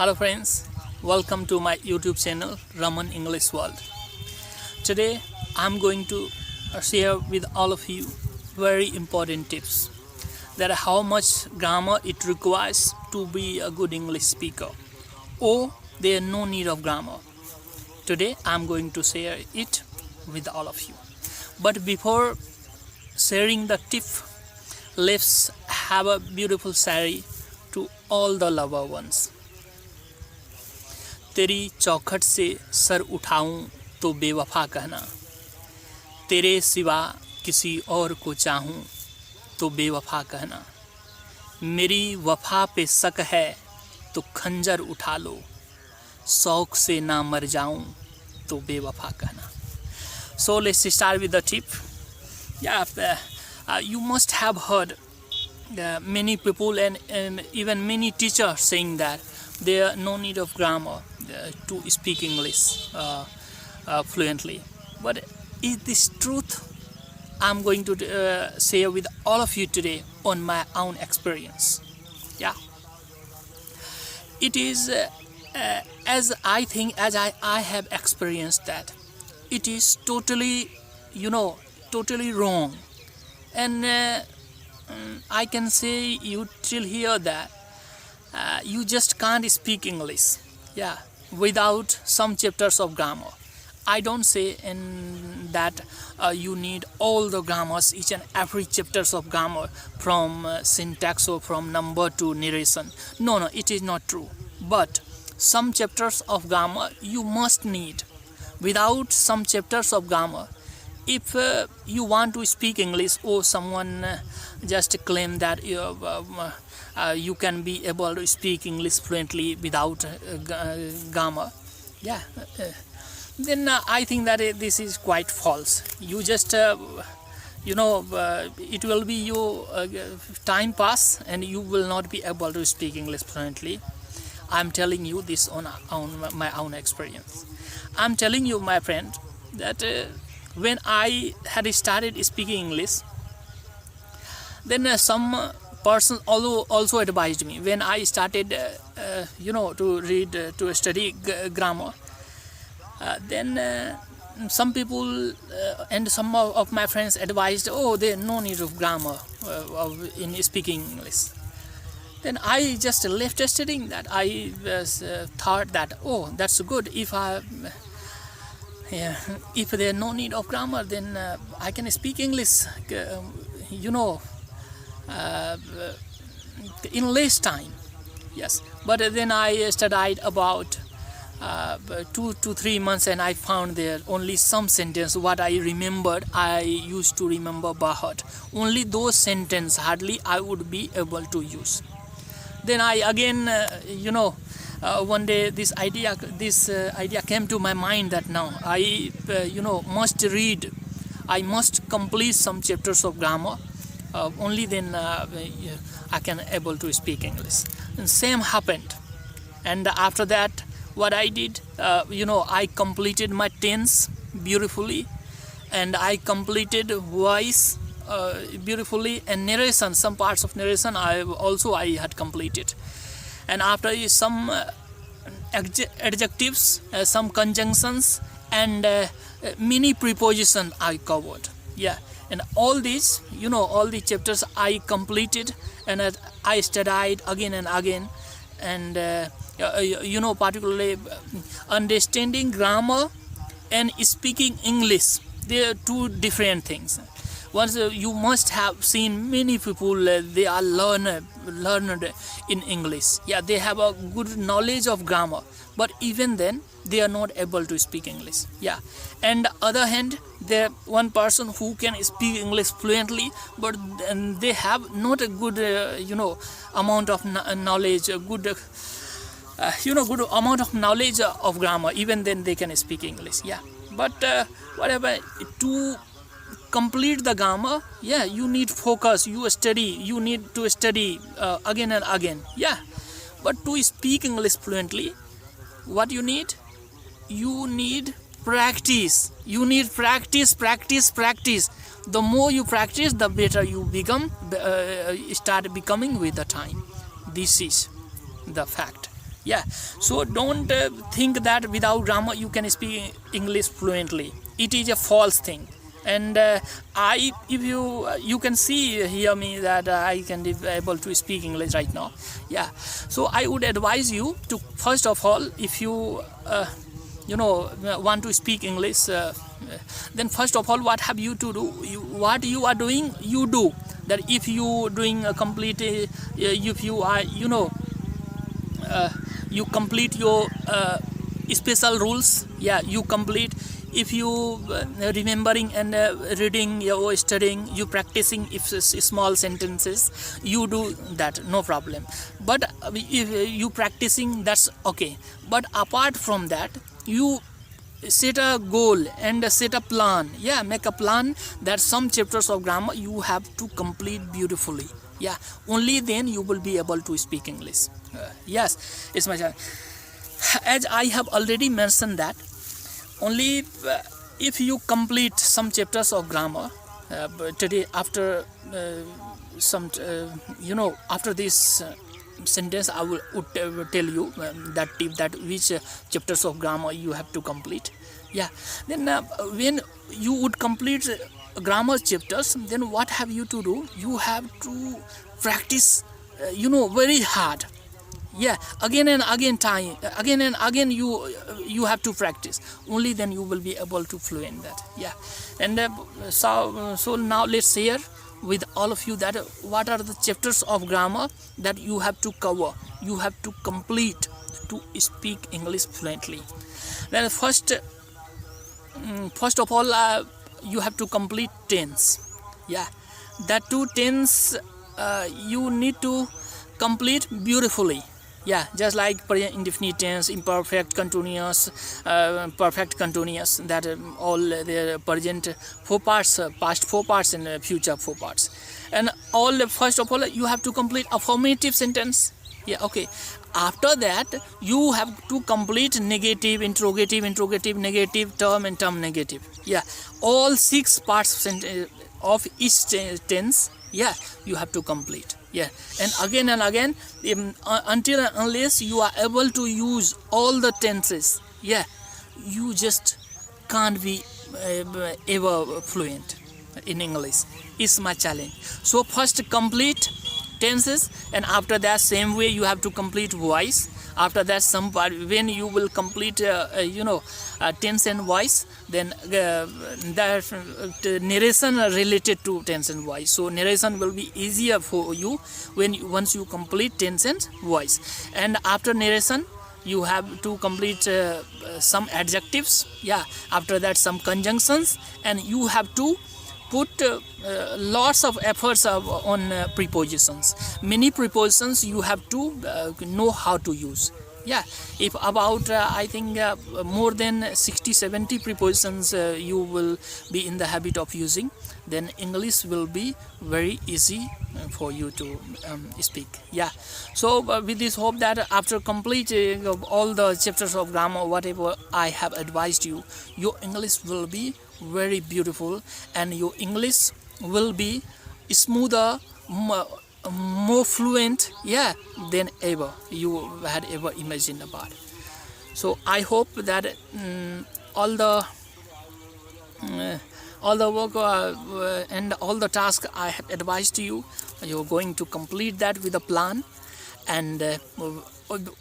Hello friends, welcome to my YouTube channel Raman English World. Today I'm going to share with all of you very important tips that how much grammar it requires to be a good English speaker, or there is no need of grammar. Today I'm going to share it with all of you. But before sharing the tip, let's have a beautiful Shayari to all the lover ones. तेरी चौखट से sir उठाऊं तो बेवफा कहना, तेरे सिवा किसी और को चाहूं तो बेवफा कहना, मेरी वफा पे शक है तो खंजर उठा लो, शौक से ना मर जाऊं तो बेवफा कहना. So let's start with the tip. You must have heard many people and even many teachers saying that there is no need of grammar to speak English fluently. But is this truth? I'm going to share with all of you today on my own experience. It is as I have experienced that it is totally wrong, and I can say you till here that you just can't speak English without some chapters of grammar. I don't say in that you need all the grammars, each and every chapters of grammar, from syntax or from number to narration. No, it is not true. But some chapters of grammar you must need. Without some chapters of grammar, if you want to speak English, or someone just claim that you can be able to speak English fluently without grammar, then I think that this is quite false. You just it will be your time pass and you will not be able to speak English fluently. I'm telling you this on my own experience. I'm telling you, my friend, that when I had started speaking English, then some person also advised me when I started to read to study grammar. Then some people and some of my friends advised, there is no need of grammar in speaking English. Then I just left studying that. I thought that that's good. If there is no need of grammar, then I can speak English in less time. Yes, but then I studied about 2 to 3 months, and I found there only some sentence what I remembered. I used to remember by heart. Only those sentences hardly I would be able to use. Then I again one day this idea came to my mind that now I must read, I must complete some chapters of grammar. Only then I can able to speak English. And same happened. And after that, what I did, I completed my tense beautifully, and I completed voice beautifully, and narration, some parts of narration I had completed. And after some adjectives, some conjunctions, and many prepositions I covered. And all these, all the chapters I completed, and I studied again and again. And particularly understanding grammar and speaking English, they are two different things. Once you must have seen many people, they are learned in English. They have a good knowledge of grammar, but even then they are not able to speak English. And other hand, there one person who can speak English fluently, but they have not a good amount of knowledge, a good good amount of knowledge of grammar. Even then they can speak English. But whatever, to complete the grammar, you need focus, you need to study again and again. But to speak English fluently, what you need practice. You need practice. The more you practice, the better you start becoming with the time. This is the fact. Yeah, so don't think that without grammar you can speak English fluently. It is a false thing. And if you can see hear me that I can be able to speak English right now. Yeah, so I would advise you to, first of all, if you want to speak English, then first of all, what have you to do? What you are doing, you do that. If you doing a complete if you are you complete your special rules. Yeah, you complete. If you remembering and reading or studying, you practicing if small sentences, you do that, no problem. But if you practicing, that's okay. But apart from that, you set a goal and set a plan. Yeah, make a plan that some chapters of grammar you have to complete beautifully. Yeah, only then you will be able to speak English. Yes, it's my chance. As I have already mentioned that only if you complete some chapters of grammar today, after after this sentence I would tell you that tip, that which chapters of grammar you have to complete. Yeah, then when you would complete grammar chapters, then what have you to do? You have to practice very hard. Yeah, again and again you have to practice. Only then you will be able to fluent that. Yeah, and so now let's share with all of you that what are the chapters of grammar that you have to cover, you have to complete to speak English fluently. Then first of all, you have to complete tense. Yeah, that two tense you need to complete beautifully. Yeah, just like present indefinite tense, imperfect continuous, perfect continuous, that all the present 4 parts, past 4 parts, and future 4 parts. And all, first of all, you have to complete affirmative sentence. Yeah, okay. After that, you have to complete negative, interrogative, interrogative, negative, term, and term negative. Yeah, all 6 parts of each tense. Yeah, you have to complete. Yeah, and again until and unless you are able to use all the tenses, yeah, you just can't be ever fluent in English. It's my challenge. So first complete tenses, and after that same way you have to complete voice. After that, some part when you will complete tense and voice, then that narration related to tense and voice. So narration will be easier for you once you complete tense and voice. And after narration, you have to complete some adjectives. Yeah, after that some conjunctions, and you have to put lots of efforts on prepositions. Many prepositions you have to know how to use. Yeah, if about I think more than 60-70 prepositions you will be in the habit of using, then English will be very easy for you to speak. Yeah, so with this hope that after completing all the chapters of grammar, whatever I have advised you, your English will be very beautiful, and your English will be smoother, more fluent, yeah, than ever you had ever imagined about. So I hope that all the work and all the tasks I have advised to you, you're going to complete that with a plan. And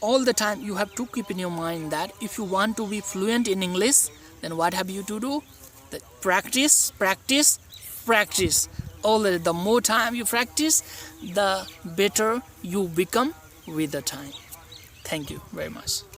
all the time you have to keep in your mind that if you want to be fluent in English, then what have you to do? Practice. The more time you practice, the better you become with the time. Thank you very much.